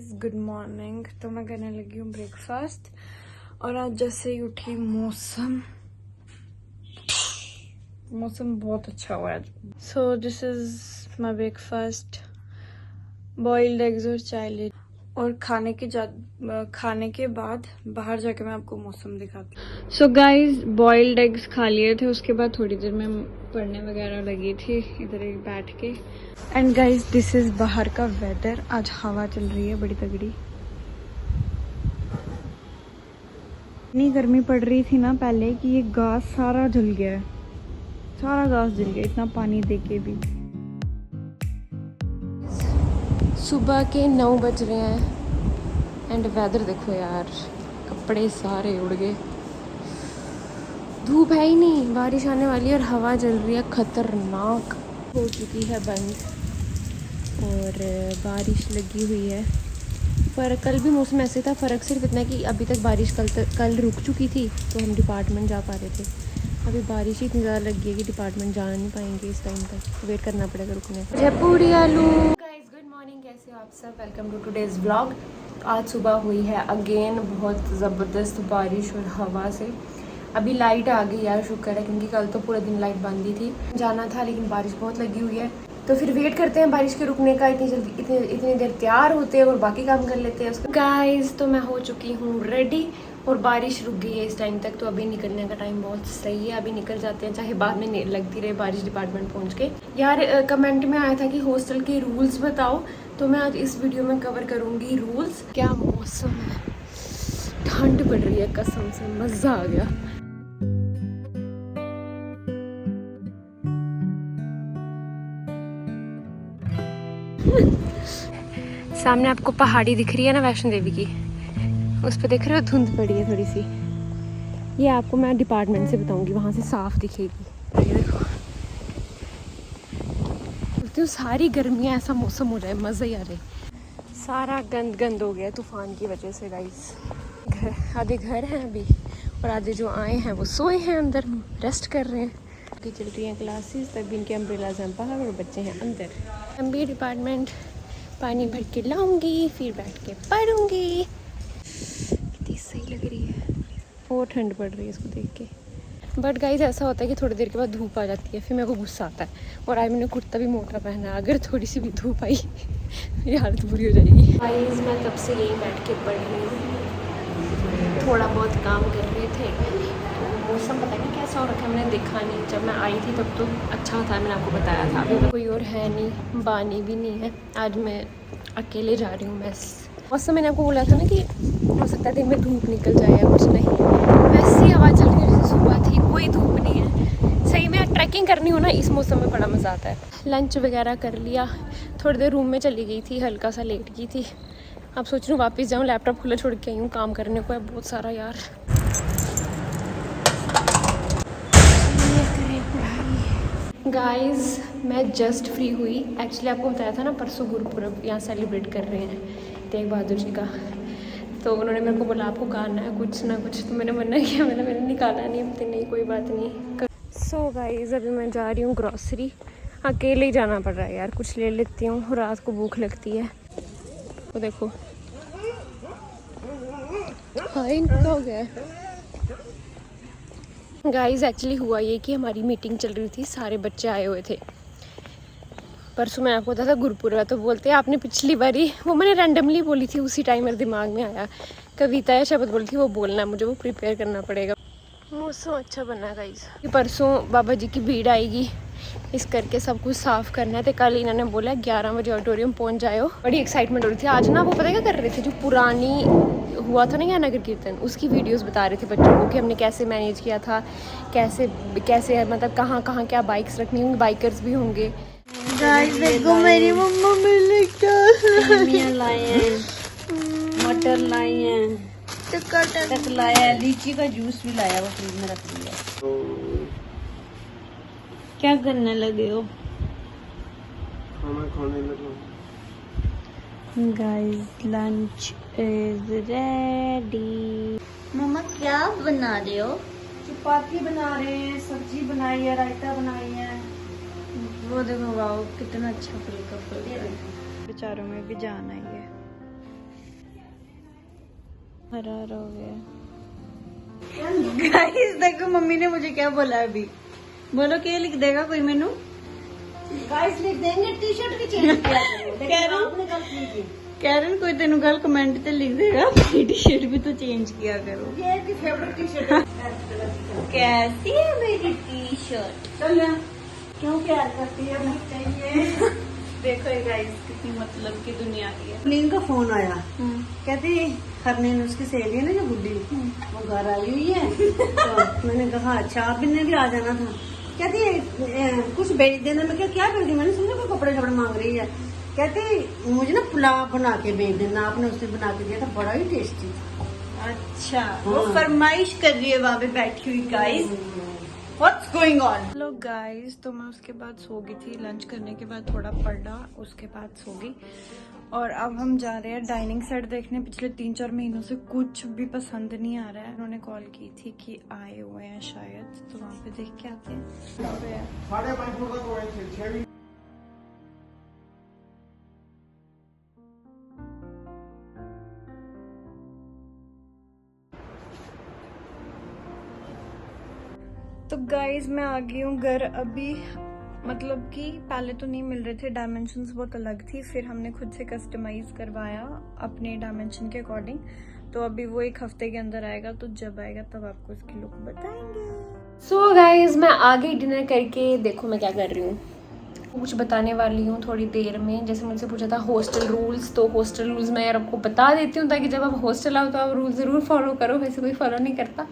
Guys, good morning. तो मैं करने लगी हूँ ब्रेकफास्ट और आज जैसे ही उठी मौसम बहुत अच्छा हुआ है। So this is my breakfast, boiled eggs और चाय ली। और खाने के बाद बाहर जाके मैं आपको मौसम दिखाती हूँ। सो गाइस, बॉइल्ड एग्स खा लिए थे, उसके बाद थोड़ी देर में पढ़ने वगैरह लगी थी इधर ही बैठ के। एंड गाइस, दिस इज बाहर का वेदर। आज हवा चल रही है बड़ी तगड़ी। इतनी गर्मी पड़ रही थी ना पहले कि ये घास सारा जल गया है, सारा घास जल गया इतना पानी देके भी। सुबह के 9 बज रहे हैं एंड वेदर देखो यार, कपड़े सारे उड़ गए। धूप है ही नहीं, बारिश आने वाली है और हवा चल रही है खतरनाक। हो चुकी है बंद और बारिश लगी हुई है। पर कल भी मौसम ऐसे था, फ़र्क सिर्फ इतना कि अभी तक बारिश कल रुक चुकी थी तो हम डिपार्टमेंट जा पा रहे थे। अभी बारिश ही इतनी ज़्यादा लगी है कि डिपार्टमेंट जा नहीं पाएंगे इस टाइम तक, वेट करना पड़ेगा रुकने का। पूरी आलू। गाइस, गुड मॉर्निंग, कैसे हो आप सब? Welcome to today's vlog. आज सुबह हुई है अगेन बहुत ज़बरदस्त बारिश और हवा से। अभी लाइट आ गई यार, शुक्र है, क्योंकि कल तो पूरे दिन लाइट बंद ही थी। जाना था लेकिन बारिश बहुत लगी हुई है, तो फिर वेट करते हैं बारिश के रुकने का। इतनी देर तैयार होते हैं और बाकी काम कर लेते हैं। गाइस, तो मैं हो चुकी हूँ रेडी और बारिश रुक गई है इस टाइम तक, तो अभी निकलने का टाइम बहुत सही है। अभी निकल जाते हैं, चाहे बाद में लगती रहे बारिश डिपार्टमेंट पहुँच के। यार कमेंट में आया था कि हॉस्टल के रूल्स बताओ, तो मैं आज इस वीडियो में कवर करूँगी रूल्स। क्या मौसम है, ठंड पड़ रही है कसम से, मज़ा आ गया। सामने आपको पहाड़ी दिख रही है ना, वैष्णो देवी की, उस पर देख रहे हो धुंध पड़ी है थोड़ी सी। ये आपको मैं डिपार्टमेंट से बताऊंगी, वहां से साफ दिखेगी। ये देखो, तो सारी गर्मियाँ ऐसा मौसम हो जाए, मज़ा ही आ जाए। सारा गंद हो गया तूफान की वजह से गाइस। आधे घर हैं अभी और आधे जो आए हैं वो सोए हैं अंदर, रेस्ट कर रहे हैं। की चल रही हैं क्लासेस, तभी इनके अम्ब्रेलाज हैं बाहर और बच्चे हैं अंदर। MBA डिपार्टमेंट पानी भर के लाऊंगी, फिर बैठ के पढ़ूंगी। कितनी सही लग रही है, बहुत ठंड पड़ रही है इसको देख के। बट गाइस, ऐसा होता है कि थोड़ी देर के बाद धूप आ जाती है, फिर मेरे को गुस्सा आता है। और आज मैंने कुर्ता भी मोटा पहना है, अगर थोड़ी सी भी धूप आई ये हालत बुरी हो जाएगी। गाइस, मैं तब से यहीं बैठ के पढ़ रही हूँ, थोड़ा बहुत काम कर रहे थे। मौसम पता नहीं कैसा हो रखा है, मैंने देखा नहीं। जब मैं आई थी तब तो अच्छा था, मैंने आपको बताया था। अभी कोई और है नहीं, बानी भी नहीं है, आज मैं अकेले जा रही हूँ। मौसम मैंने आपको बोला था ना कि हो सकता है दिन में धूप निकल जाए या कुछ, नहीं वैसी हवा चल रही है जैसे सुबह थी, कोई धूप नहीं है। सही में ट्रैकिंग करनी हो ना इस मौसम में, बड़ा मज़ा आता है। लंच वगैरह कर लिया, थोड़ी देर रूम में चली गई थी, हल्का सा लेट गई थी। अब सोच रही हूँ वापस जाऊँ, लैपटॉप खुला छोड़ के आई हूँ, काम करने को है बहुत सारा यार। गाइस, मैं जस्ट फ्री हुई। एक्चुअली आपको बताया था ना, परसों गुरुपुरब यहाँ सेलिब्रेट कर रहे हैं तेग बहादुर जी का, तो उन्होंने मेरे को बोला आपको गाना है कुछ ना कुछ, तो मैंने मना किया, मैंने निकाला नहीं। तो नहीं, कोई बात नहीं। सो गाइस, अभी मैं जा रही हूँ ग्रॉसरी। अकेले ही जाना पड़ रहा है यार, कुछ ले लेती हूँ, रात को भूख लगती है। तो देखो हाँ, इनका हो गया गाइस। एक्चुअली हुआ ये कि हमारी मीटिंग चल रही थी, सारे बच्चे आए हुए थे। परसों मैं आपको बताया था गुरुपुरब है, तो बोलते हैं आपने पिछली बारी, वो मैंने रैंडमली बोली थी, उसी टाइम मेरे दिमाग में आया, कविता या शब्द बोली थी, वो बोलना है मुझे, वो प्रिपेयर करना पड़ेगा। मौसम अच्छा बना है गाइस। परसों बाबा जी की भीड़ आएगी, इस करके सब कुछ साफ़ करना है। तो कल इन्होंने बोला 11 बजे ऑडिटोरियम पहुंच जाओ। बड़ी एक्साइटमेंट हो रही थी आज ना। वो पता क्या कर रहे थे, जो पुरानी हुआ था ना यहाँ नगर कीर्तन, उसकी वीडियोस बता रहे थे बच्चों को कि हमने कैसे मैनेज किया था, कैसे मतलब कहाँ क्या बाइक्स रखनी होंगी, बाइकर्स भी होंगे। गाइस देखो, मेरी मम्मा मेरे लिए क्या लाए हैं, मटर लाए हैं, टक लाया, लीची का जूस भी लाया, वो फ्रिज में रख दिया। क्या करने लगे हो? खाना खाने लगा। Guys, lunch is ready. मम्मा क्या बना रहे हो? चपाती बना रहे हैं, सब्जी बनाई है, रायता बनाई है। वो देखो वाओ, कितना अच्छा फुल्का फुल्का है। बेचारों में भी जान आई है। फरार हो गया। गाइस देखो मम्मी ने मुझे क्या बोला अभी, बोलो क्या लिख देगा कोई मेनू? गाइस लिख देंगे टी शर्ट भी चेंज किया करो। आपने गलत लिखी। कैरन कोई तेन गल कमेंट ते लिख देगा टी शर्ट भी तो चेंज किया करो। ये भी फेवरेट टी शर्ट है। कैसी है मेरी टी शर्ट? चल क्यों प्यार करती है नहीं चाहिए। देखो ये गाइस कितनी मतलब की दुनिया की है। नीम का फोन आया, कहती हरनीन उसकी सहेली है ना जो बुढ़ी, वो घर आई हुई है। तो मैंने कहा अच्छा आप भी आ जाना था। कहती कुछ भेज देना। मैं क्या कर दी? मैंने समझा कोई कपड़े शपड़े मांग रही है। कहती मुझे ना पुलाव बना के भेज देना। आपने उससे बना के दिया था, बड़ा ही टेस्टी था। अच्छा वो फरमाइश कर रही है वहाँ पे बैठी हुई। Guys what's going on? Hello guys, तो मैं उसके बाद सो गई थी। लंच करने के बाद थोड़ा पढ़ा, उसके बाद सो गई। और अब हम जा रहे हैं डाइनिंग सेट देखने। पिछले 3-4 महीनों से कुछ भी पसंद नहीं आ रहा है। उन्होंने कॉल की थी कि आए हुए हैं शायद, तो वहाँ पे देख के आते हैं। 5.5 फुट तक हुए थे 6 तो गाइज मैं आ गई हूँ घर अभी। मतलब कि पहले तो नहीं मिल रहे थे, डायमेंशंस बहुत अलग थी। फिर हमने खुद से कस्टमाइज करवाया अपने डायमेंशन के अकॉर्डिंग। तो अभी वो 1 हफ्ते के अंदर आएगा, तो जब आएगा तब आपको इसकी लुक बताएंगे। सो गाइज मैं आ गई डिनर करके। देखो मैं क्या कर रही हूँ, कुछ बताने वाली हूँ थोड़ी देर में। जैसे मुझसे पूछा था हॉस्टल रूल्स, तो हॉस्टल रूल्स मैं यार आपको बता देती हूँ ताकि जब आप हॉस्टल आओ तो आप रूल ज़रूर फॉलो करो। वैसे कोई फॉलो नहीं करता,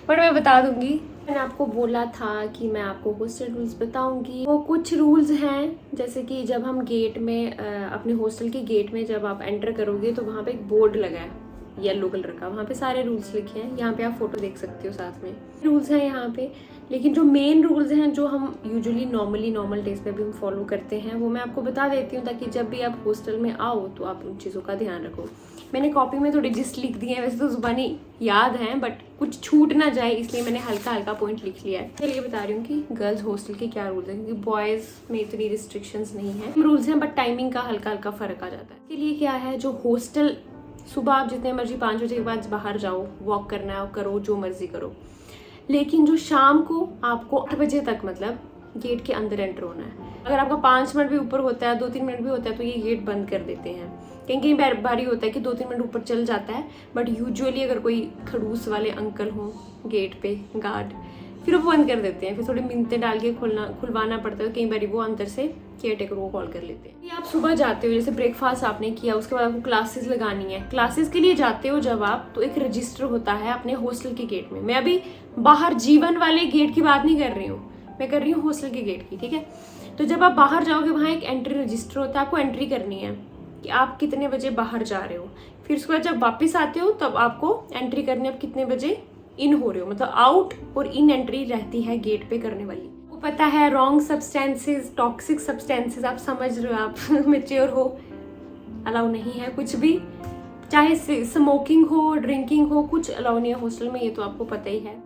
बट मैं बता दूंगी। मैंने आपको बोला था कि मैं आपको हॉस्टल रूल्स बताऊंगी। वो कुछ रूल्स हैं, जैसे कि जब हम गेट में अपने हॉस्टल के गेट में जब आप एंटर करोगे तो वहाँ पे एक बोर्ड लगा है येलो कलर का, वहाँ पे सारे रूल्स लिखे हैं। यहाँ पे आप फोटो देख सकते हो, साथ में रूल्स हैं यहाँ पे। लेकिन जो मेन रूल्स हैं जो हम यूजुअली नॉर्मल डेज पे भी हम फॉलो करते हैं, वो मैं आपको बता देती हूँ ताकि जब भी आप हॉस्टल में आओ तो आप उन चीज़ों का ध्यान रखो। मैंने कॉपी में थोड़ी जिस्ट लिख दी है, वैसे तो जुबानी याद हैं बट कुछ छूट ना जाए इसलिए मैंने हल्का पॉइंट लिख लिया है। चलिए बता रही हूँ कि गर्ल्स हॉस्टल के क्या रूल्स हैं, क्योंकि बॉयज़ में इतनी रिस्ट्रिक्शंस नहीं है। रूल्स हैं बट टाइमिंग का हल्का फ़र्क आ जाता है। इसके लिए क्या है, जो हॉस्टल सुबह आप जितने मर्जी 5 बजे के बाद बाहर जाओ, वॉक करना है करो, जो मर्जी करो। लेकिन जो शाम को आपको 8 बजे तक मतलब गेट के अंदर एंटर होना है। अगर आपका 5 मिनट भी ऊपर होता है, 2-3 मिनट भी होता है, तो ये गेट बंद कर देते हैं। कहीं बारी होता है कि 2-3 मिनट ऊपर चल जाता है, बट यूजुअली अगर कोई खड़ूस वाले अंकल हों गेट पे गार्ड, फिर वो बंद कर देते हैं। फिर थोड़ी मिन्नतें डाल के खुलवाना पड़ता है। कई बार वो अंदर से केयर टेकर को कॉल कर लेते हैं। आप सुबह जाते हो, जैसे ब्रेकफास्ट आपने किया, उसके बाद आपको क्लासेस लगानी है। क्लासेस के लिए जाते हो जब आप, तो एक रजिस्टर होता है अपने हॉस्टल के गेट में। मैं अभी बाहर जीवन वाले गेट की बात नहीं कर रही हूँ, मैं कर रही हूँ हॉस्टल के गेट की, ठीक है। तो जब आप बाहर जाओगे वहाँ एक एंट्री रजिस्टर होता है, आपको एंट्री करनी है कि आप कितने बजे बाहर जा रहे हो। फिर उसके बाद जब वापस आते हो तब आपको एंट्री करनी है, आप कितने बजे इन हो रहे हो। मतलब आउट और इन एंट्री रहती है गेट पे करने वाली। वो पता है रॉन्ग सब्सटेंसेस, टॉक्सिक सब्सटेंसेस, आप समझ रहे हो, आप मैच्योर हो, अलाउ नहीं है कुछ भी, चाहे स्मोकिंग हो, ड्रिंकिंग हो, कुछ अलाउ नहीं है हॉस्टल में, ये तो आपको पता ही है।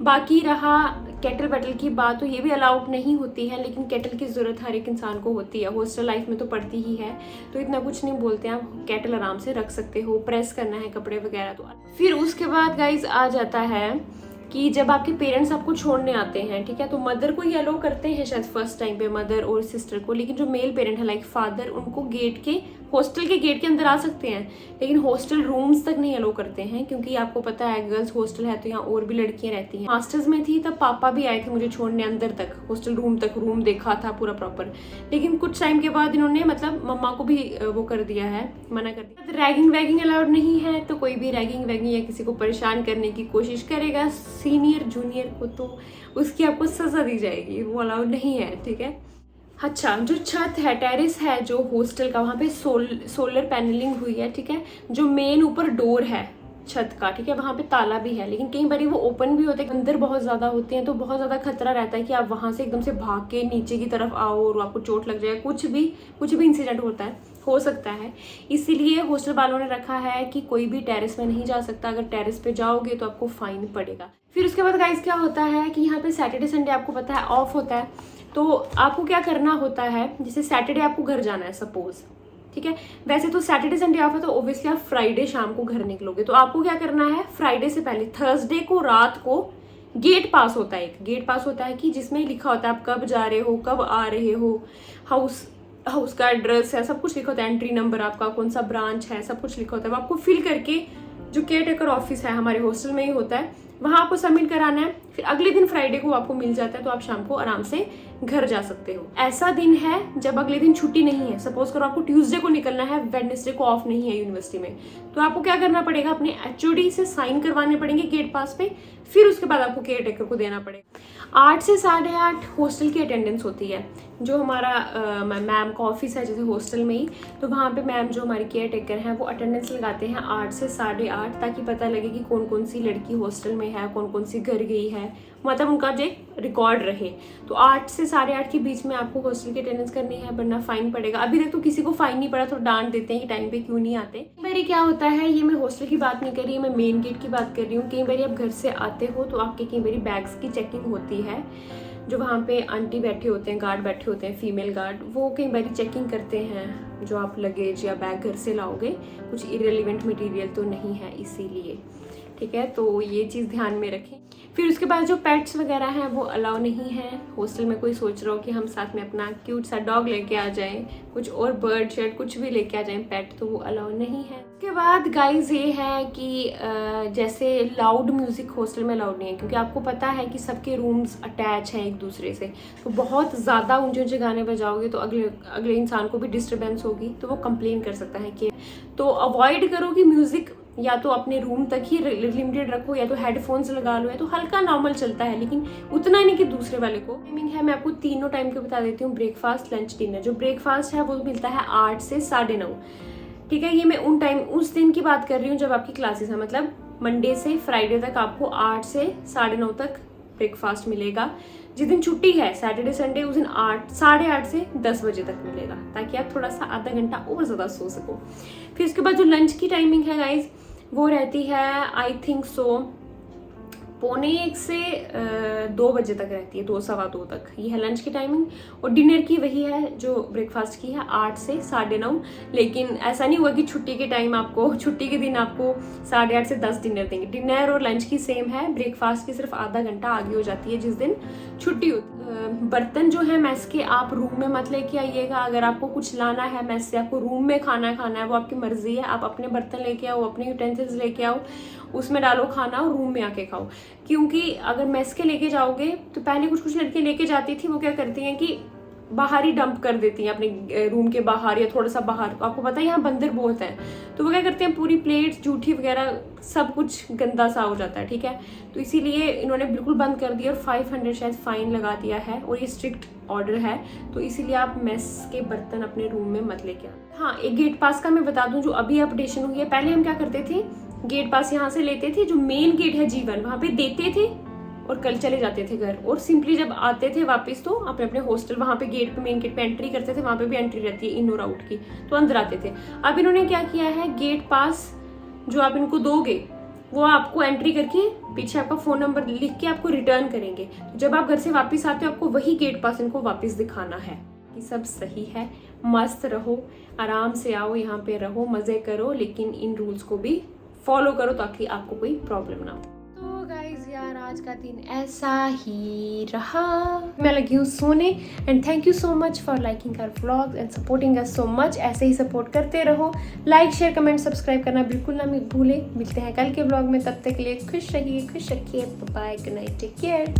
बाकी रहा केटल वेटल की बात, तो ये भी अलाउड नहीं होती है, लेकिन केटल की ज़रूरत हर एक इंसान को होती है। हॉस्टल लाइफ में तो पड़ती ही है, तो इतना कुछ नहीं बोलते हैं, आप केटल आराम से रख सकते हो। प्रेस करना है कपड़े वगैरह तो। फिर उसके बाद गाइज आ जाता है कि जब आपके पेरेंट्स आपको छोड़ने आते हैं, ठीक है, तो मदर को ये अलाउ करते हैं शायद फर्स्ट टाइम पे, मदर और सिस्टर को। लेकिन जो मेल पेरेंट है लाइक फादर, उनको गेट के हॉस्टल के गेट के अंदर आ सकते हैं, लेकिन हॉस्टल रूम्स तक नहीं अलाउ करते हैं, क्योंकि आपको पता है गर्ल्स हॉस्टल है तो यहाँ और भी लड़कियां रहती हैं। मास्टर्स में थी तब पापा भी आए थे मुझे छोड़ने अंदर तक, हॉस्टल रूम तक, रूम देखा था पूरा प्रॉपर। लेकिन कुछ टाइम के बाद इन्होंने मतलब मम्मा को भी वो कर दिया है, मना कर दिया। रैगिंग वैगिंग अलाउड नहीं है, तो कोई भी रैगिंग वैगिंग या किसी को परेशान करने की कोशिश करेगा सीनियर जूनियर को, तो उसकी आपको सजा दी जाएगी, वो अलाउड नहीं है, ठीक है। अच्छा, जो छत है, टेरेस है जो हॉस्टल का, वहाँ पे सोलर पैनलिंग हुई है, ठीक है। जो मेन ऊपर डोर है छत का, ठीक है, वहाँ पे ताला भी है, लेकिन कई बार वो ओपन भी होते हैं। अंदर बहुत ज़्यादा होते हैं तो बहुत ज़्यादा खतरा रहता है कि आप वहाँ से एकदम से भाग के नीचे की तरफ आओ और आपको चोट लग जाए, कुछ भी इंसिडेंट हो सकता है। इसीलिए हॉस्टल वालों ने रखा है कि कोई भी टेरेस में नहीं जा सकता। अगर टेरेस पे जाओगे तो आपको फाइन पड़ेगा। फिर उसके बाद गाइस क्या होता है कि यहाँ पे सैटरडे संडे आपको पता है ऑफ होता है, तो आपको क्या करना होता है, जैसे सैटरडे आपको घर जाना है सपोज, ठीक है। वैसे तो सैटरडे संडे ऑफ है तो ऑब्वियसली आप फ्राइडे शाम को घर निकलोगे, तो आपको क्या करना है, फ्राइडे से पहले थर्सडे को रात को गेट पास होता है, एक गेट पास होता है कि जिसमें लिखा होता है आप कब जा रहे हो, कब आ रहे हो, हाउस का एड्रेस है, सब कुछ लिखा होता है, एंट्री नंबर आपका, कौन सा ब्रांच है, सब कुछ लिखा होता है। वो आपको फिल करके जो केयर टेकर ऑफिस है हमारे हॉस्टल में ही होता है, वहां आपको सबमिट कराना है। फिर अगले दिन फ्राइडे को आपको मिल जाता है, तो आप शाम को आराम से घर जा सकते हो। ऐसा दिन है जब अगले दिन छुट्टी नहीं है, सपोज करो आपको ट्यूसडे को निकलना है, वेडनेसडे को ऑफ नहीं है यूनिवर्सिटी में, तो आपको क्या करना पड़ेगा, अपने HOD से साइन करवाने पड़ेंगे गेट पास पे, फिर उसके बाद आपको केयर टेकर को देना पड़ेगा। 8 से 8:30 हॉस्टल की अटेंडेंस होती है। जो हमारा मैम का ऑफिस है जैसे हॉस्टल में ही, तो वहाँ पे मैम जो हमारी केयर टेकर हैं वो अटेंडेंस लगाते हैं 8 से 8:30, ताकि पता लगे कि कौन कौन सी लड़की हॉस्टल में है, कौन कौन सी घर गई है, मतलब उनका जो रिकॉर्ड रहे। तो 8 से 8:30 के बीच में आपको हॉस्टल की अटेंडेंस करनी है, वरना फाइन पड़ेगा। अभी तक तो किसी को फाइन नहीं पड़ा, तो डांट देते हैं कि टाइम पे क्यों नहीं आते। मेरी क्या होता है, ये मैं हॉस्टल की बात नहीं कर रही, मैं मेन गेट की बात कर रही हूँ। कई बार आप घर से आते हो तो आपके कई बार बैग्स की चेकिंग होती है, जो वहाँ पे आंटी बैठे होते हैं, गार्ड बैठे होते हैं, फीमेल गार्ड, वो कई बार चेकिंग करते हैं जो आप लगेज या बैग घर से लाओगे, कुछ इरेलीवेंट मटेरियल तो नहीं है इसीलिए, ठीक है। तो ये चीज़ ध्यान में रखें। फिर उसके बाद जो पेट्स वगैरह हैं वो अलाउ नहीं है हॉस्टल में। कोई सोच रहा हो कि हम साथ में अपना क्यूट सा डॉग लेके आ जाएं, कुछ और बर्ड शर्ट कुछ भी लेके आ जाएं पेट, तो वो अलाउ नहीं है। उसके बाद गाइज ये है कि जैसे लाउड म्यूजिक हॉस्टल में अलाउड नहीं है, क्योंकि आपको पता है कि सबके रूम्स अटैच हैं एक दूसरे से, तो बहुत ज़्यादा ऊंचे ऊंचे गाने बजाओगे तो अगले इंसान को भी डिस्टर्बेंस होगी, तो वो कंप्लेन कर सकता है कि, तो अवॉइड करो कि म्यूजिक या तो अपने रूम तक ही लिमिटेड रखो, या तो हेडफोन्स लगा लो, या तो हल्का नॉर्मल चलता है, लेकिन उतना नहीं कि दूसरे वाले को। टाइमिंग है, मैं आपको तीनों टाइम के बता देती हूँ, ब्रेकफास्ट, लंच, डिनर। जो ब्रेकफास्ट है वो मिलता है 8 से 9:30, ठीक है। ये मैं उस दिन की बात कर रही हूँ जब आपकी क्लासेस है, मतलब मंडे से फ्राइडे तक आपको 8 से 9:30 तक ब्रेकफास्ट मिलेगा। जिस दिन छुट्टी है सैटरडे संडे, उस दिन 8 से 10 बजे तक मिलेगा, ताकि आप थोड़ा सा आधा घंटा और ज़्यादा सो सको। फिर उसके बाद जो लंच की टाइमिंग है गाइज, वो रहती है आई थिंक सो 1:45 से 2 बजे तक रहती है, 2 सवा 2 तक, ये है लंच की टाइमिंग। और डिनर की वही है जो ब्रेकफास्ट की है, 8 से 9:30। लेकिन ऐसा नहीं हुआ कि छुट्टी के टाइम आपको, छुट्टी के दिन आपको 8:30 से 10 डिनर देंगे। डिनर और लंच की सेम है, ब्रेकफास्ट की सिर्फ आधा घंटा आगे हो जाती है जिस दिन छुट्टी होती है। बर्तन जो है मेस के आप रूम में मत लेके आइएगा। अगर आपको कुछ लाना है मेस से, आपको रूम में खाना है, वो आपकी मर्जी है। आप अपने बर्तन लेके आओ, अपने यूटेंसिल्स लेके आओ, उसमें डालो खाना और रूम में आके खाओ। क्योंकि अगर मेस के लेके जाओगे तो पहले कुछ लड़के लेके जाती थी, वो क्या करती हैं कि बाहर ही डंप कर देती हैं अपने रूम के बाहर या थोड़ा सा बाहर। आपको पता है यहाँ बंदर बहुत है, तो वो क्या करते हैं पूरी प्लेट जूठी वगैरह सब कुछ गंदा सा हो जाता है, ठीक है। तो इसीलिए इन्होंने बिल्कुल बंद कर दिया और 500 शायद फाइन लगा दिया है, और ये स्ट्रिक्ट ऑर्डर है। तो इसीलिए आप मेस के बर्तन अपने रूम में मत लेके आए। हाँ, एक गेट पास का मैं बता दूं जो अभी अपडेशन हुई है। पहले हम क्या करते थे, गेट पास यहाँ से लेते थे, जो मेन गेट है G1 वहाँ पे देते थे और कल चले जाते थे घर। और सिंपली जब आते थे वापस तो अपने अपने हॉस्टल वहाँ पे गेट पे, मेन गेट पे एंट्री करते थे, वहाँ पे भी एंट्री रहती है इन और आउट की, तो अंदर आते थे। अब इन्होंने क्या किया है, गेट पास जो आप इनको दोगे वो आपको एंट्री करके पीछे आपका फोन नंबर लिख के आपको रिटर्न करेंगे। तो जब आप घर से वापस आते हो आपको वही गेट पास इनको वापस दिखाना है कि सब सही है। मस्त रहो, आराम से आओ, यहाँ पे रहो, मजे करो, लेकिन इन रूल्स को भी फॉलो करो ताकि आपको कोई प्रॉब्लम ना हो। तो गाइज यार आज का दिन ऐसा ही रहा, मैं लगी हूँ सोने। And thank you so much for liking our vlogs and supporting us so much. ऐसे ही सपोर्ट करते रहो, लाइक शेयर कमेंट सब्सक्राइब करना बिल्कुल ना भूलें। मिलते हैं कल के व्लॉग में, तब तक के लिए खुश रहिए, खुश रखिए, bye, good night, take care.